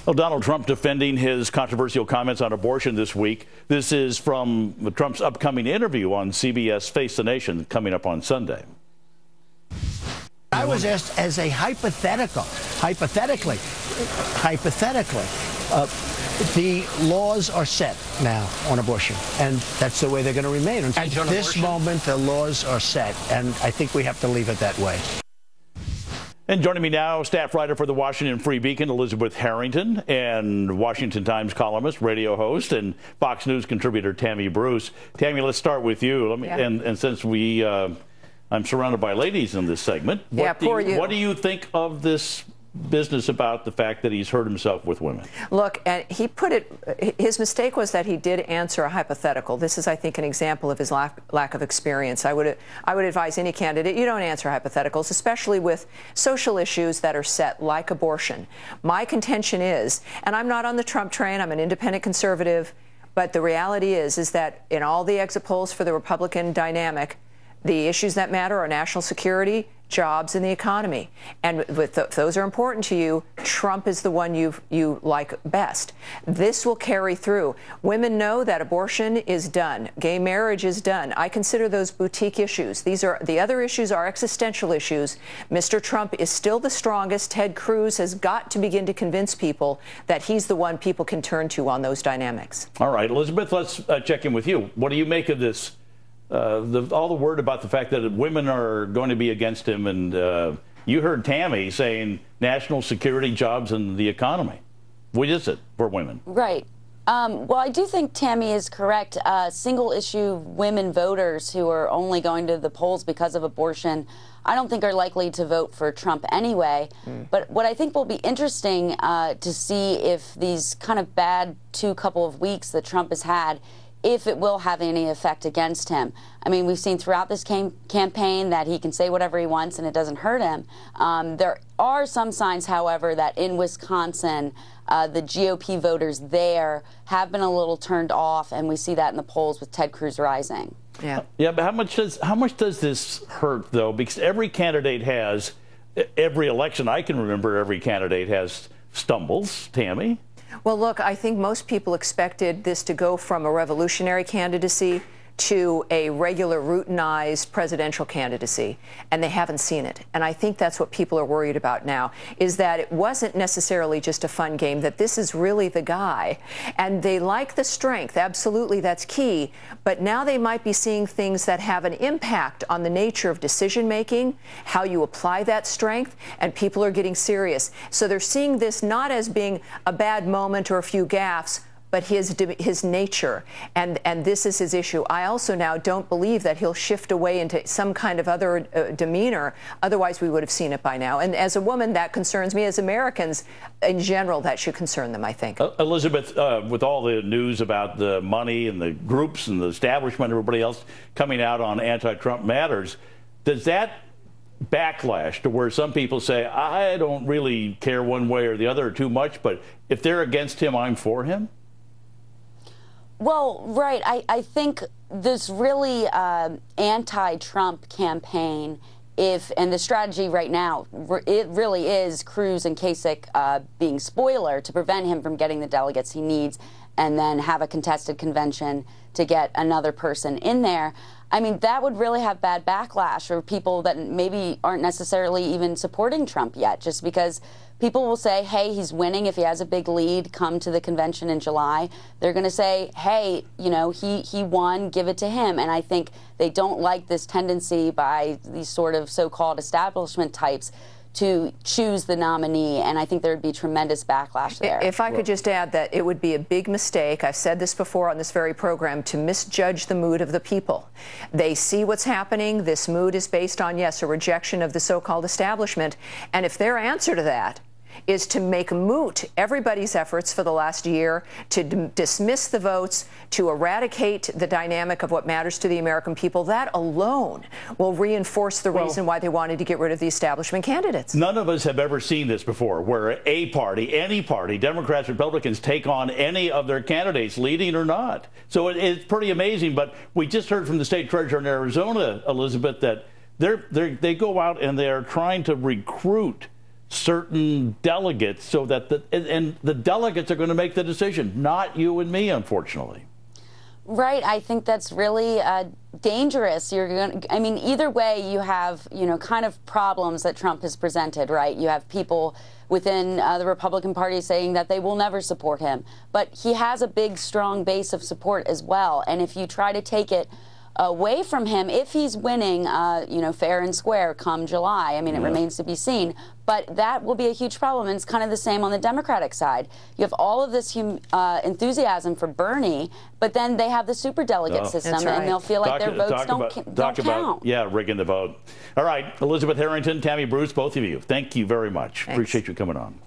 Well, Donald Trump defending his controversial comments on abortion this week. This is from Trump's upcoming interview on CBS Face the Nation coming up on Sunday. I was asked as a hypothetically, the laws are set now on abortion, and that's the way they're going to remain. Until this moment, the laws are set, and I think we have to leave it that way. And joining me now, staff writer for the Washington Free Beacon, Elizabeth Harrington, and Washington Times columnist, radio host, and Fox News contributor Tammy Bruce. Tammy, let's start with you. And since I'm surrounded by ladies in this segment, what do you think of this business about the fact that he's hurt himself with women? Look, his mistake was that he did answer a hypothetical. This is, I think, an example of his lack of experience. I would advise any candidate, you don't answer hypotheticals, especially with social issues that are set, like abortion. My contention is, and I'm not on the Trump train, I'm an independent conservative, but the reality is that in all the exit polls for the Republican dynamic, the issues that matter are national security, jobs, and the economy. And if those are important to you, Trump is the one you like best. This will carry through. Women know that abortion is done. Gay marriage is done. I consider those boutique issues. The other issues are existential issues. Mr. Trump is still the strongest. Ted Cruz has got to begin to convince people that he's the one people can turn to on those dynamics. All right, Elizabeth, let's check in with you. What do you make of this? All the word about the fact that women are going to be against him, and you heard Tammy saying national security, jobs, and the economy. What is it for women? Right. Well, I do think Tammy is correct. Single-issue women voters who are only going to the polls because of abortion, I don't think are likely to vote for Trump anyway. But what I think will be interesting to see if these kind of bad couple of weeks that Trump has had, if it will have any effect against him. I mean, we've seen throughout this campaign that he can say whatever he wants and it doesn't hurt him. There are some signs, however, that in Wisconsin, the GOP voters there have been a little turned off, and we see that in the polls with Ted Cruz rising. Yeah, but how much does this hurt, though? Because every candidate has, every election I can remember, every candidate has stumbles. Tammy? Well, look, I think most people expected this to go from a revolutionary candidacy to a regular routinized presidential candidacy, and they haven't seen it. And I think that's what people are worried about now, is that it wasn't necessarily just a fun game, that this is really the guy. And they like the strength, absolutely, that's key, but now they might be seeing things that have an impact on the nature of decision-making, how you apply that strength, and people are getting serious. So they're seeing this not as being a bad moment or a few gaffes, but his nature, and this is his issue. I also now don't believe that he'll shift away into some kind of other demeanor. Otherwise, we would have seen it by now. And as a woman, that concerns me. As Americans, in general, that should concern them, I think. Elizabeth, with all the news about the money and the groups and the establishment, everybody else coming out on anti-Trump matters, does that backlash to where some people say, I don't really care one way or the other too much, but if they're against him, I'm for him? Well, right. I think this really anti-Trump campaign, and the strategy right now, it really is Cruz and Kasich being spoiler to prevent him from getting the delegates he needs, and then have a contested convention to get another person in there. I mean, that would really have bad backlash for people that maybe aren't necessarily even supporting Trump yet, just because people will say, hey, he's winning. If he has a big lead, come to the convention in July. They're going to say, hey, you know, he won, give it to him. And I think they don't like this tendency by these sort of so-called establishment types to choose the nominee, and I think there would be tremendous backlash there. If I could just add that it would be a big mistake, I've said this before on this very program, to misjudge the mood of the people. They see what's happening. This mood is based on, yes, a rejection of the so-called establishment, and if their answer to that is to make moot everybody's efforts for the last year, to dismiss the votes, to eradicate the dynamic of what matters to the American people, that alone will reinforce the reason why they wanted to get rid of the establishment candidates. None of us have ever seen this before, where a party, any party, Democrats, Republicans, take on any of their candidates, leading or not. So it's pretty amazing. But we just heard from the state treasurer in Arizona, Elizabeth, that they go out and they're trying to recruit certain delegates so that the delegates are going to make the decision, not you and me, unfortunately. Right. I think that's really dangerous. I mean, either way, you have, kind of problems that Trump has presented, right? You have people within the Republican Party saying that they will never support him. But he has a big, strong base of support as well. And if you try to take it away from him, if he's winning, fair and square come July, I mean, it remains to be seen. But that will be a huge problem. And it's kind of the same on the Democratic side. You have all of this enthusiasm for Bernie, but then they have the superdelegate system, and they'll feel like their votes don't count. Yeah, rigging the vote. All right, Elizabeth Harrington, Tammy Bruce, both of you, thank you very much. Thanks. Appreciate you coming on.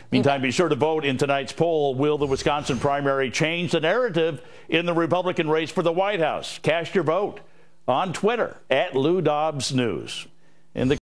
Meantime, be sure to vote in tonight's poll. Will the Wisconsin primary change the narrative in the Republican race for the White House? Cast your vote on Twitter @LouDobbsNews.